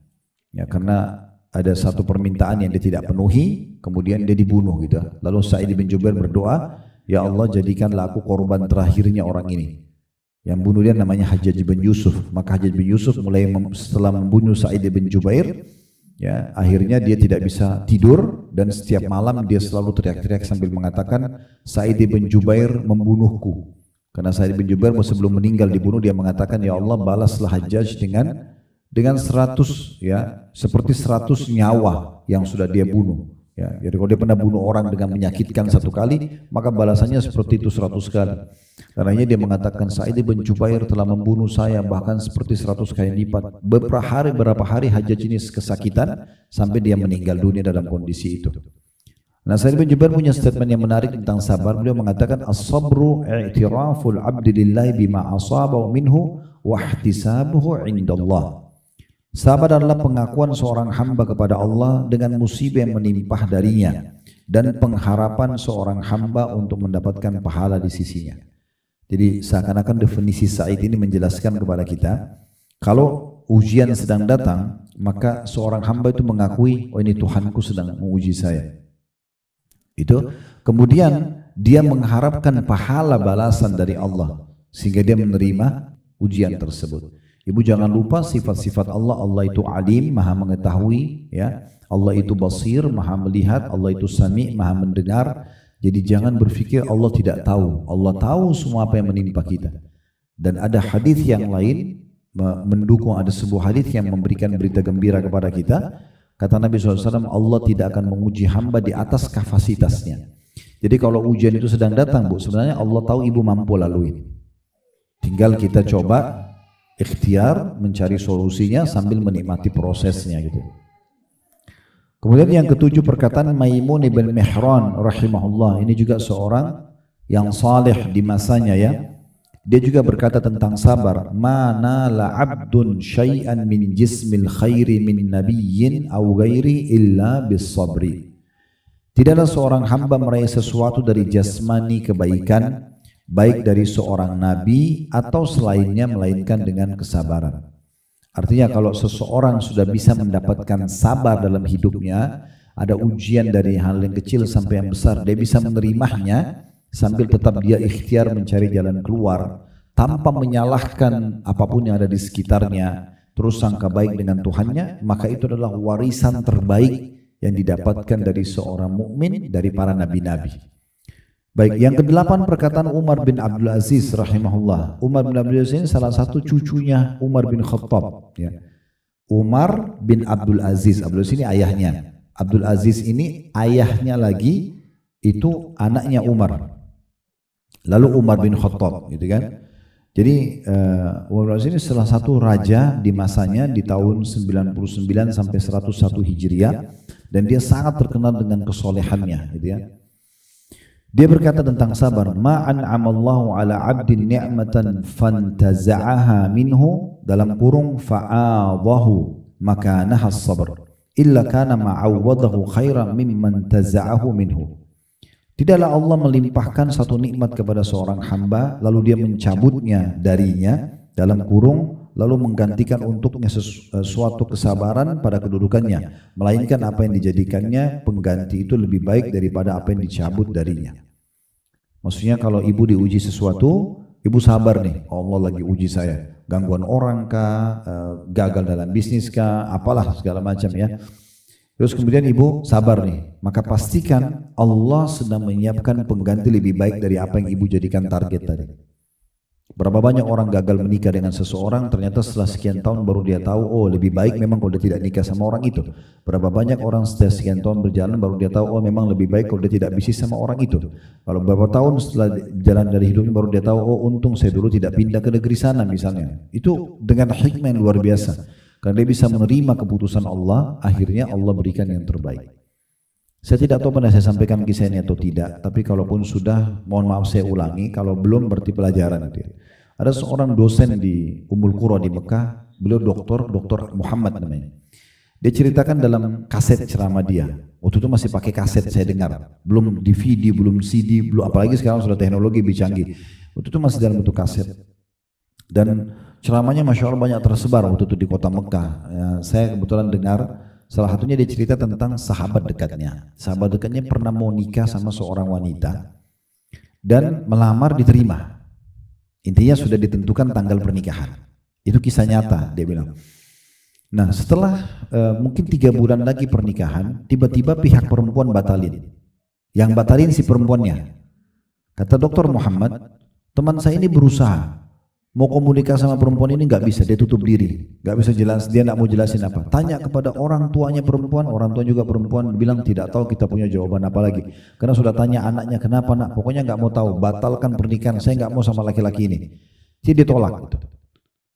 ya, karena ada satu permintaan yang dia tidak penuhi, kemudian dia dibunuh gitu. Lalu Sa'id bin Jubair berdoa, ya Allah jadikanlah aku korban terakhirnya orang ini. Yang bunuh dia namanya Hajjaj bin Yusuf. Maka Hajjaj bin Yusuf mulai setelah membunuh Sa'id bin Jubair, ya akhirnya dia tidak bisa tidur dan setiap malam dia selalu teriak-teriak sambil mengatakan Sa'id bin Jubair membunuhku. Karena Sa'id bin Jubair sebelum meninggal dibunuh, dia mengatakan, ya Allah balaslah Hajjaj dengan 100 ya, seperti 100 nyawa yang sudah dia bunuh. Ya, jadi kalau dia pernah bunuh orang dengan menyakitkan satu kali, maka balasannya seperti itu 100 kali. Karenanya dia mengatakan Sa'id bin Jubair telah membunuh saya bahkan seperti 100 kali lipat. Berapa hari Hajjaj ini kesakitan sampai dia meninggal dunia dalam kondisi itu. Nah, Sa'id bin Jubair punya statement yang menarik tentang sabar. Beliau mengatakan as-sabru i'tiraful 'abdi lillahi bima asaba minhu wa ihtisabuhu 'indallah. Sabar adalah pengakuan seorang hamba kepada Allah dengan musibah yang menimpah darinya dan pengharapan seorang hamba untuk mendapatkan pahala di sisinya. Jadi seakan-akan definisi Sa'id ini menjelaskan kepada kita, kalau ujian sedang datang, maka seorang hamba itu mengakui, oh ini Tuhanku sedang menguji saya. Itu kemudian dia mengharapkan pahala balasan dari Allah sehingga dia menerima ujian tersebut. Ibu jangan lupa sifat-sifat Allah. Allah itu alim, maha mengetahui ya. Allah itu basir, maha melihat. Allah itu sami, maha mendengar. Jadi jangan berpikir Allah tidak tahu. Allah tahu semua apa yang menimpa kita. Dan ada hadis yang lain mendukung, ada sebuah hadis yang memberikan berita gembira kepada kita. Kata Nabi SAW, Allah tidak akan menguji hamba di atas kapasitasnya. Jadi kalau ujian itu sedang datang, Bu, sebenarnya Allah tahu ibu mampu lalui. Tinggal kita coba ikhtiar mencari solusinya sambil menikmati prosesnya gitu. Kemudian yang ketujuh perkataan Maimun ibn Mihran rahimahullah, ini juga seorang yang saleh di masanya ya. Dia juga berkata tentang sabar, mana la abdun syai'an min jismil khairi min nabiyyin aw ghairi illa bis sabri. Tidaklah seorang hamba meraih sesuatu dari jasmani kebaikan, baik dari seorang nabi atau selainnya, melainkan dengan kesabaran. Artinya kalau seseorang sudah bisa mendapatkan sabar dalam hidupnya, ada ujian dari hal yang kecil sampai yang besar, dia bisa menerimanya sambil tetap dia ikhtiar mencari jalan keluar tanpa menyalahkan apapun yang ada di sekitarnya, terus sangka baik dengan Tuhannya, maka itu adalah warisan terbaik yang didapatkan dari seorang mukmin dari para nabi-nabi. Baik, yang kedelapan perkataan Umar bin Abdul Aziz rahimahullah. Umar bin Abdul Aziz ini salah satu cucunya Umar bin Khattab ya. Umar bin Abdul Aziz, Abdul Aziz ini ayahnya. Abdul Aziz ini ayahnya lagi itu anaknya Umar. Lalu Umar bin Khattab gitu kan. Jadi Umar bin Aziz ini salah satu raja di masanya di tahun 99 sampai 101 Hijriah, dan dia sangat terkenal dengan kesolehannya gitu ya. Dia berkata tentang sabar, ma'an amallahu ala 'abdin ni'matan fantaza'aha minhu dalam kurung fa'adahu makanaha as-sabr illa kana ma'awwadahu khairan mimman taza'ahu minhu. Tidaklah Allah melimpahkan satu nikmat kepada seorang hamba lalu dia mencabutnya darinya dalam kurung lalu menggantikan untuknya sesuatu kesabaran pada kedudukannya, melainkan apa yang dijadikannya pengganti itu lebih baik daripada apa yang dicabut darinya. Maksudnya kalau ibu diuji sesuatu, ibu sabar nih, Allah lagi uji saya, gangguan orang kah, gagal dalam bisnis kah, apalah segala macam ya. Terus kemudian ibu sabar nih, maka pastikan Allah sedang menyiapkan pengganti lebih baik dari apa yang ibu jadikan target tadi. Berapa banyak orang gagal menikah dengan seseorang, ternyata setelah sekian tahun baru dia tahu, oh lebih baik memang kalau dia tidak nikah sama orang itu. Berapa banyak orang setelah sekian tahun berjalan baru dia tahu, oh memang lebih baik kalau dia tidak bisnis sama orang itu. Kalau beberapa tahun setelah jalan dari hidupnya baru dia tahu, oh untung saya dulu tidak pindah ke negeri sana misalnya. Itu dengan hikmah yang luar biasa. Karena dia bisa menerima keputusan Allah, akhirnya Allah berikan yang terbaik. Saya tidak tahu pernah saya sampaikan kisah ini atau tidak, tapi kalaupun sudah, mohon maaf saya ulangi, kalau belum berarti pelajaran nanti. Ada seorang dosen di Ummul Qura di Mekah, beliau Dr. Muhammad namanya. Dia ceritakan dalam kaset ceramah dia. Waktu itu masih pakai kaset saya dengar, belum DVD, belum CD, belum apalagi sekarang sudah teknologi lebih canggih. Waktu itu masih dalam bentuk kaset. Dan ceramahnya Masya Allah banyak tersebar waktu itu di kota Mekah. Ya, saya kebetulan dengar, salah satunya dia cerita tentang sahabat dekatnya. Sahabat dekatnya pernah mau nikah sama seorang wanita dan melamar diterima. Intinya sudah ditentukan tanggal pernikahan. Itu kisah nyata dia bilang. Nah setelah mungkin 3 bulan lagi pernikahan, tiba-tiba pihak perempuan batalin. Yang batalin si perempuannya. Kata Dr. Muhammad, teman saya ini berusaha mau komunikasi sama perempuan ini nggak bisa, dia tutup diri, nggak bisa jelas, dia nggak mau jelasin apa. Tanya kepada orang tuanya perempuan, orang tua juga perempuan bilang tidak tahu, kita punya jawaban apa lagi. Karena sudah tanya anaknya kenapa nak, pokoknya nggak mau tahu, batalkan pernikahan, saya nggak mau sama laki-laki ini. Jadi ditolak.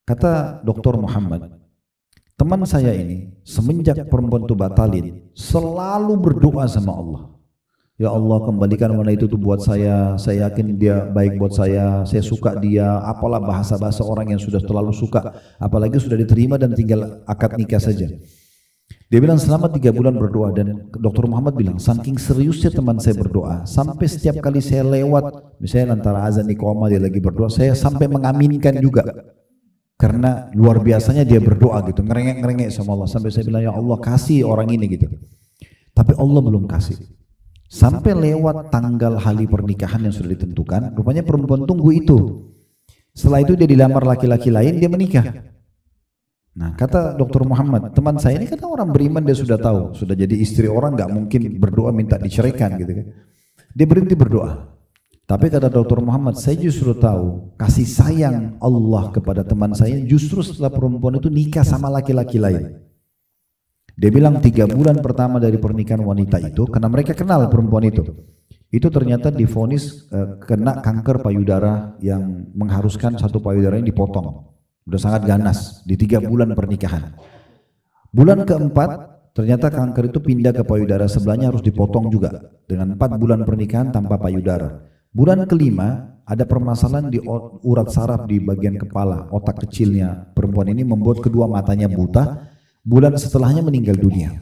Kata Dr. Muhammad, teman saya ini semenjak perempuan itu batalin, selalu berdoa sama Allah. Ya Allah kembalikan wanita itu tuh buat saya yakin dia baik buat saya suka dia, apalah bahasa-bahasa orang yang sudah terlalu suka, apalagi sudah diterima dan tinggal akad nikah saja. Dia bilang selama 3 bulan berdoa dan Dr. Muhammad bilang saking seriusnya teman saya berdoa, sampai setiap kali saya lewat, misalnya antara azan iqamah dia lagi berdoa, saya sampai mengaminkan juga. Karena luar biasanya dia berdoa gitu, ngerengek-ngerengek sama Allah, sampai saya bilang ya Allah kasih orang ini gitu. Tapi Allah belum kasih. Sampai lewat tanggal hari pernikahan yang sudah ditentukan, rupanya perempuan tunggu itu. Setelah itu dia dilamar laki-laki lain, dia menikah. Nah kata Dr. Muhammad, teman saya ini kata orang beriman, dia sudah tahu, sudah jadi istri orang nggak mungkin berdoa minta diceraikan gitu kan. Dia berhenti berdoa. Tapi kata Dr. Muhammad, saya justru tahu kasih sayang Allah kepada teman saya justru setelah perempuan itu nikah sama laki-laki lain. Dia bilang 3 bulan pertama dari pernikahan wanita itu, karena mereka kenal perempuan itu ternyata divonis kena kanker payudara yang mengharuskan satu payudara ini dipotong. Udah sangat ganas di 3 bulan pernikahan. Bulan keempat ternyata kanker itu pindah ke payudara sebelahnya, harus dipotong juga dengan 4 bulan pernikahan tanpa payudara. Bulan kelima ada permasalahan di urat saraf di bagian kepala, otak kecilnya perempuan ini membuat kedua matanya buta. Bulan setelahnya meninggal dunia.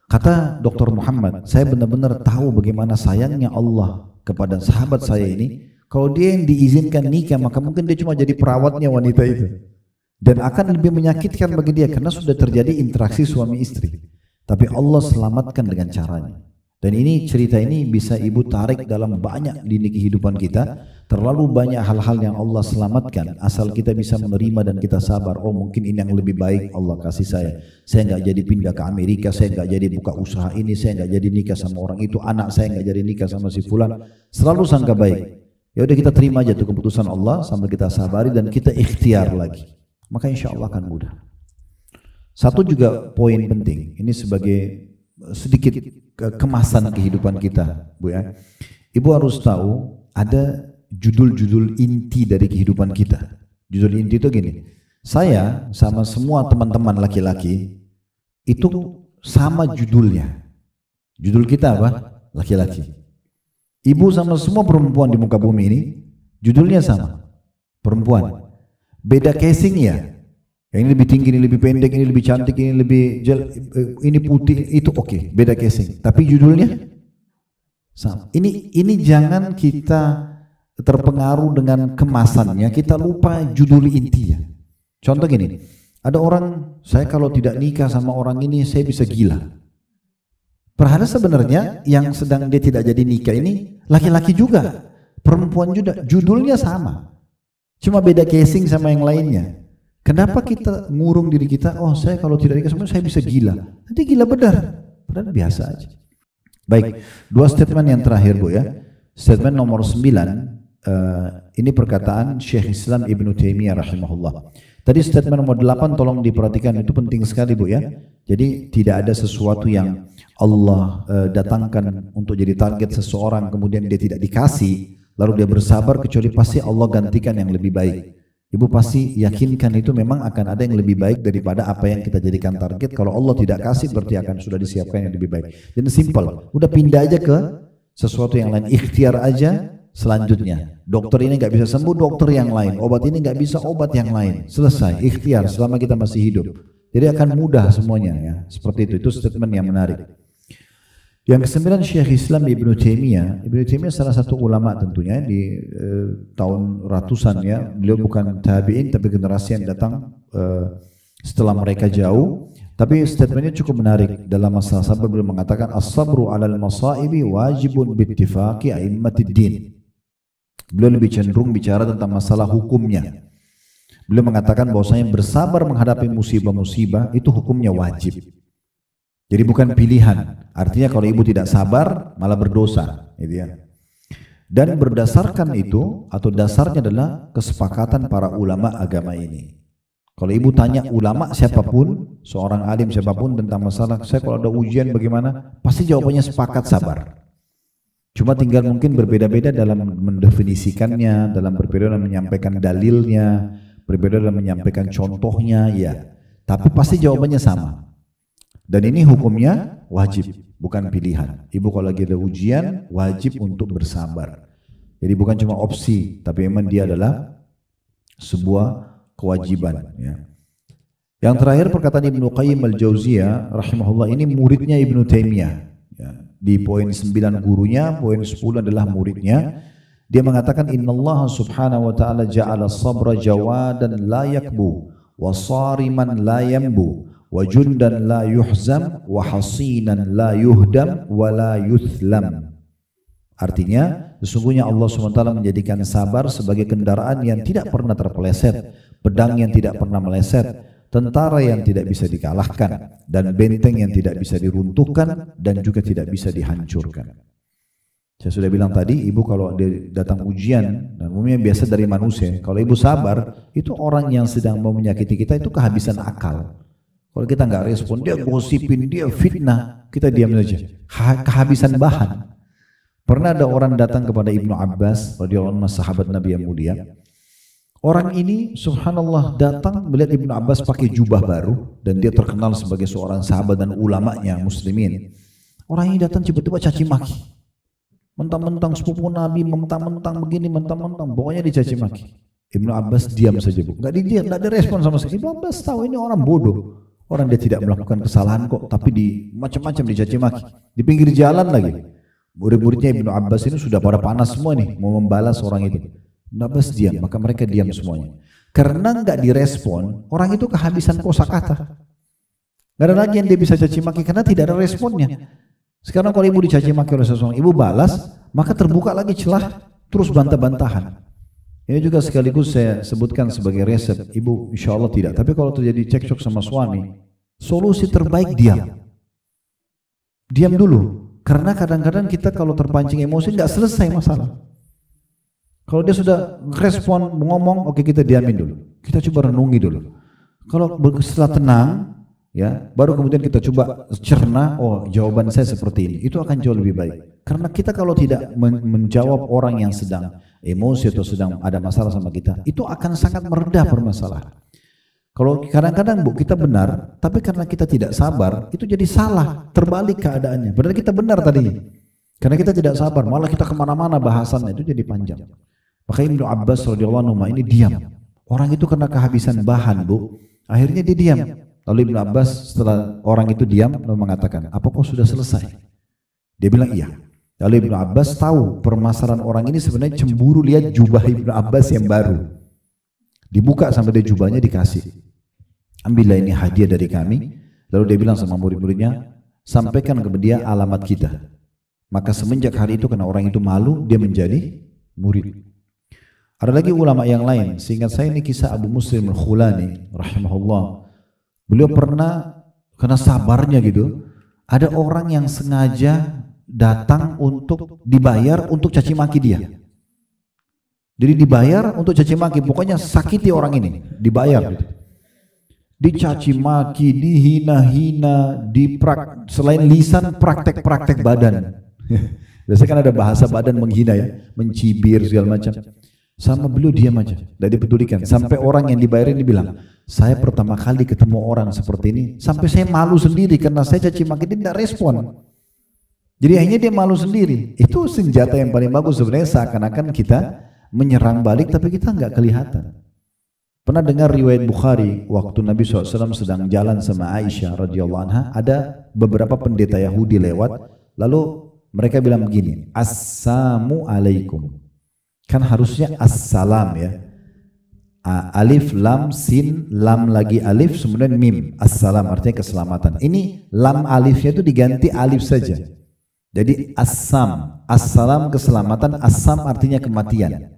Kata Dr. Muhammad, saya benar-benar tahu bagaimana sayangnya Allah kepada sahabat saya ini. Kalau dia yang diizinkan nikah, maka mungkin dia cuma jadi perawatnya wanita itu. Dan akan lebih menyakitkan bagi dia karena sudah terjadi interaksi suami istri. Tapi Allah selamatkan dengan caranya. Dan ini cerita ini bisa ibu tarik dalam banyak lini kehidupan kita. Terlalu banyak hal-hal yang Allah selamatkan asal kita bisa menerima dan kita sabar. Oh mungkin ini yang lebih baik Allah kasih saya. Saya nggak jadi pindah ke Amerika, saya nggak jadi buka usaha ini, saya nggak jadi nikah sama orang itu, anak saya nggak jadi nikah sama si fulan. Selalu sangka baik. Ya udah kita terima aja tuh keputusan Allah sambil kita sabari dan kita ikhtiar lagi. Maka insya Allah akan mudah. Satu juga poin penting. Ini sebagai sedikit kemasan kehidupan kita, Bu ya. Ibu harus tahu ada judul-judul inti dari kehidupan kita. Judul inti itu gini, saya sama semua teman-teman laki-laki itu sama judulnya. Judul kita apa? Laki-laki. Ibu sama semua perempuan di muka bumi ini, judulnya sama, perempuan. Beda casing ya. Yang ini lebih tinggi, ini lebih pendek, ini lebih cantik, ini lebih ini putih, itu oke, beda casing. Tapi judulnya sama. Ini jangan kita terpengaruh dengan kemasannya, kita lupa judul intinya. Contoh gini, ada orang, saya kalau tidak nikah sama orang ini, saya bisa gila. Padahal sebenarnya yang sedang dia tidak jadi nikah ini laki-laki juga, perempuan juga, judulnya sama, cuma beda casing sama yang lainnya. Kenapa kita ngurung diri kita? Oh, saya kalau tidak nikah sama saya bisa gila. Nanti gila benar, padahal biasa aja. Baik, dua statement yang terakhir Bu ya. Statement nomor 9, ini perkataan Syekh Islam Ibnu Taimiyah rahimahullah. Tadi statement nomor 8 tolong diperhatikan, itu penting sekali Bu ya. Jadi tidak ada sesuatu yang Allah datangkan untuk jadi target seseorang kemudian dia tidak dikasih lalu dia bersabar, kecuali pasti Allah gantikan yang lebih baik. Ibu pasti yakinkan itu memang akan ada yang lebih baik daripada apa yang kita jadikan target. Kalau Allah tidak kasih berarti akan sudah disiapkan yang lebih baik. Dan simpel, udah pindah aja ke sesuatu yang lain, ikhtiar aja. Selanjutnya, dokter ini nggak bisa sembuh, dokter yang lain. Obat ini nggak bisa, obat yang lain. Selesai, ikhtiar selama kita masih hidup. Jadi akan mudah semuanya ya. Seperti itu statement yang menarik. Yang ke-9 Syekh Islam Ibnu Taimiyah. Ibnu Taimiyah salah satu ulama tentunya di tahun ratusan ya. Beliau bukan tabi'in tapi generasi yang datang setelah mereka jauh. Tapi statementnya cukup menarik dalam masalah sabar. Beliau mengatakan as-sabru 'alal masaibi wajibun bittifaqi a'immatid din. Beliau lebih cenderung bicara tentang masalah hukumnya. Beliau mengatakan bahwasanya bersabar menghadapi musibah-musibah itu hukumnya wajib. Jadi bukan pilihan. Artinya kalau ibu tidak sabar malah berdosa, gitu ya. Dan berdasarkan itu atau dasarnya adalah kesepakatan para ulama agama ini. Kalau ibu tanya ulama siapapun, seorang alim siapapun tentang masalah saya kalau ada ujian bagaimana, pasti jawabannya sepakat sabar. Cuma tinggal mungkin berbeda-beda dalam mendefinisikannya, dalam berbeda dalam menyampaikan dalilnya, berbeda dalam menyampaikan contohnya, ya. Tapi pasti jawabannya sama. Dan ini hukumnya wajib, bukan pilihan. Ibu kalau lagi ada ujian, wajib untuk bersabar. Jadi bukan cuma opsi, tapi memang dia adalah sebuah kewajiban. Ya. Yang terakhir perkataan Ibnu Qayyim al-Jauziyah, rahimahullah, ini muridnya Ibnu Taimiyah. Ya. Di poin 9 gurunya, poin 10 adalah muridnya. Dia mengatakan, Innallaha subhanahu wa ta'ala ja'ala sabra jawadan la yakbu, wa sariman la yambu, wa jundan la yuhzam wa hasinan la yuhdam wa la yuthlam. Artinya sesungguhnya Allah SWT menjadikan sabar sebagai kendaraan yang tidak pernah terpeleset, pedang yang tidak pernah meleset, tentara yang tidak bisa dikalahkan, dan benteng yang tidak bisa diruntuhkan dan juga tidak bisa dihancurkan. Saya sudah bilang tadi, ibu kalau datang ujian, dan umumnya biasa dari manusia, kalau ibu sabar, itu orang yang sedang mau menyakiti kita itu kehabisan akal. Kalau kita nggak respon, dia gosipin, dia fitnah, kita diam saja. Kehabisan bahan. Pernah ada orang datang kepada Ibnu Abbas, radhiyallahu anhu, sahabat Nabi yang mulia. Orang ini, subhanallah, datang melihat Ibnu Abbas pakai jubah baru, dan dia terkenal sebagai seorang sahabat dan ulamanya muslimin. Orang ini datang tiba-tiba caci maki, mentang-mentang sepupu Nabi, mentang-mentang begini, mentang-mentang, pokoknya dicaci maki. Ibnu Abbas diam saja, bu, nggak ada respon sama sekali. Ibnu Abbas tahu ini orang bodoh. Orang dia tidak melakukan kesalahan kok, tapi macam-macam dicaci maki. Di pinggir jalan lagi. Murid-muridnya Ibnu Abbas ini sudah pada panas semua nih, mau membalas orang itu. Ibnu Abbas diam, maka mereka diam semuanya. Karena nggak direspon, orang itu kehabisan kosakata. Nggak ada lagi yang dia bisa caci maki karena tidak ada responnya. Sekarang kalau ibu dicaci maki oleh seseorang, ibu balas, maka terbuka lagi celah, terus bantah-bantahan. Ini juga sekaligus saya sebutkan sebagai resep. Ibu insya Allah tidak. Tapi kalau terjadi cekcok sama suami, solusi terbaik diam. Diam dulu. Karena kadang-kadang kita kalau terpancing emosi nggak selesai masalah. Kalau dia sudah respon ngomong, oke, kita diamin dulu. Kita coba renungi dulu. Kalau setelah tenang, ya, baru kemudian kita coba cerna, oh jawaban saya seperti ini. Itu akan jauh lebih baik. Karena kita kalau tidak menjawab orang yang sedang emosi atau sedang ada masalah sama kita, itu akan sangat meredah permasalahan. Kalau kadang-kadang bu kita benar, tapi karena kita tidak sabar, itu jadi salah, terbalik keadaannya. Padahal kita benar tadi. Karena kita tidak sabar, malah kita kemana-mana bahasannya itu jadi panjang. Maka Ibnu Abbas radhiyallahu anhu ini diam. Orang itu kena kehabisan bahan, Bu. Akhirnya dia diam. Lalu Ibnu Abbas setelah orang itu diam lalu mengatakan, "Apa kau sudah selesai?" Dia bilang, "Iya." Lalu Ibnu Abbas tahu permasalahan orang ini sebenarnya cemburu lihat jubah Ibnu Abbas yang baru. Dibuka sampai dia jubahnya dikasih. "Ambillah ini hadiah dari kami." Lalu dia bilang sama murid-muridnya, "Sampaikan kepada dia alamat kita." Maka semenjak hari itu karena orang itu malu, dia menjadi murid. Ada lagi ulama yang lain, seingat saya ini kisah Abu Muslim Al-Khulani rahimahullah. Beliau pernah, karena sabarnya gitu, ada orang yang sengaja datang untuk dibayar untuk caci maki dia. Jadi dibayar untuk caci maki, pokoknya sakiti orang ini, dibayar gitu. Dicaci maki, dihina-hina, selain lisan praktek-praktek badan. Biasanya kan ada bahasa badan menghina ya, mencibir segala macam. Sama beliau diam aja, tidak dipedulikan. Sampai orang yang dibayar ini bilang, "Saya pertama kali ketemu orang seperti ini, sampai saya malu sendiri karena saya caci maki dia tidak respon." Jadi akhirnya dia malu sendiri. Itu senjata yang paling bagus sebenarnya, seakan-akan kita menyerang balik tapi kita nggak kelihatan. Pernah dengar riwayat Bukhari waktu Nabi SAW sedang jalan sama Aisyah radhiyallahu anha, ada beberapa pendeta Yahudi lewat, lalu mereka bilang begini, "Assalamu alaikum." Kan harusnya assalam ya. Alif, lam, sin, lam lagi alif, kemudian mim. Assalam artinya keselamatan. Ini lam alifnya itu diganti alif saja. Jadi assam, assalam keselamatan, assam artinya kematian.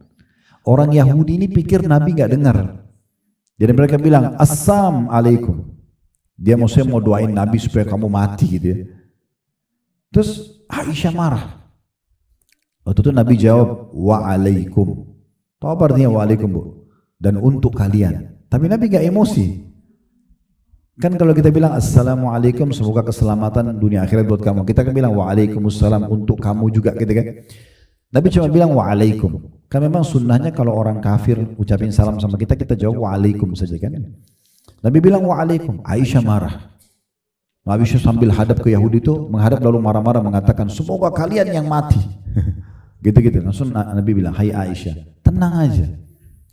Orang Yahudi ini pikir Nabi nggak dengar. Jadi mereka bilang assam alaikum. Dia maksudnya mau doain Nabi supaya kamu mati gitu ya. Terus Aisyah marah. Waktu itu Nabi jawab wa'alaikum. Tahu apa artinya wa'alaikum, Bu? Dan untuk kalian. Tapi Nabi gak emosi. Kan kalau kita bilang assalamualaikum semoga keselamatan dunia akhirat buat kamu, kita kan bilang wa'alaikumussalam untuk kamu juga gitu kan. Nabi cuma bilang wa'alaikum. Kan memang sunnahnya kalau orang kafir ucapin salam sama kita, kita jawab wa'alaikum saja kan. Nabi bilang wa'alaikum. Aisyah marah. Nabi sambil hadap ke Yahudi itu menghadap lalu marah-marah mengatakan semoga kalian yang mati. Gitu-gitu. Langsung Nabi bilang, "Hai Aisyah, tenang aja."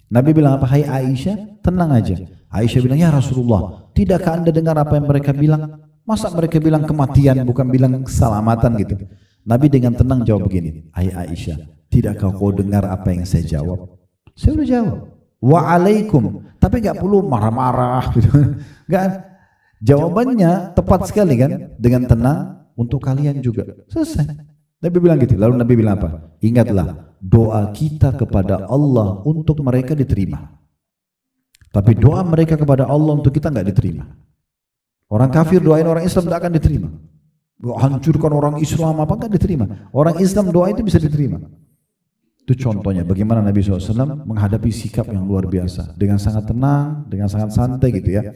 Nabi bilang apa? "Hai Aisyah, tenang aja." Aisyah bilang, "Ya Rasulullah, tidakkah Anda dengar apa yang mereka bilang? Masa mereka bilang kematian bukan bilang keselamatan gitu?" Nabi dengan tenang jawab begini, "Hai Aisyah, tidakkah kau dengar apa yang saya jawab?" Saya udah jawab, "Wa'alaikum." Tapi gak perlu marah-marah gitu. Gak. Jawabannya tepat sekali kan, dengan tenang untuk kalian juga. Selesai. Nabi bilang gitu. Lalu Nabi bilang apa? "Ingatlah doa kita kepada Allah untuk mereka diterima. Tapi doa mereka kepada Allah untuk kita nggak diterima. Orang kafir doain orang Islam tidak akan diterima. Hancurkan orang Islam apa nggak diterima. Orang Islam doa itu bisa diterima." Itu contohnya bagaimana Nabi SAW menghadapi sikap yang luar biasa. Dengan sangat tenang, dengan sangat santai gitu ya.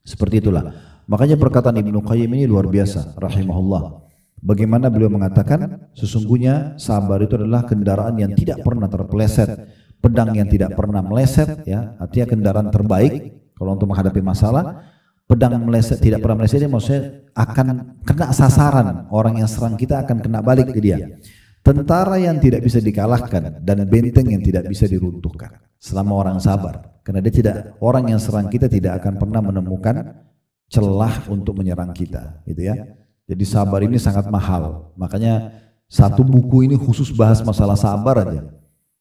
Seperti itulah. Makanya perkataan Ibnu Qayyim ini luar biasa, rahimahullah. Bagaimana beliau mengatakan, sesungguhnya sabar itu adalah kendaraan yang tidak pernah terpeleset, pedang yang tidak pernah meleset, ya, artinya kendaraan terbaik kalau untuk menghadapi masalah. Pedang meleset, tidak pernah meleset, maksudnya akan kena sasaran, orang yang serang kita akan kena balik ke dia. Tentara yang tidak bisa dikalahkan dan benteng yang tidak bisa diruntuhkan selama orang sabar, karena dia tidak, orang yang serang kita tidak akan pernah menemukan celah untuk menyerang kita, gitu ya. Jadi sabar ini sangat mahal, makanya satu buku ini khusus bahas masalah sabar aja.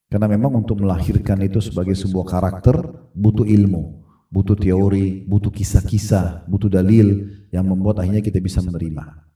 Karena memang untuk melahirkan itu sebagai sebuah karakter butuh ilmu, butuh teori, butuh kisah-kisah, butuh dalil yang membuat akhirnya kita bisa menerima.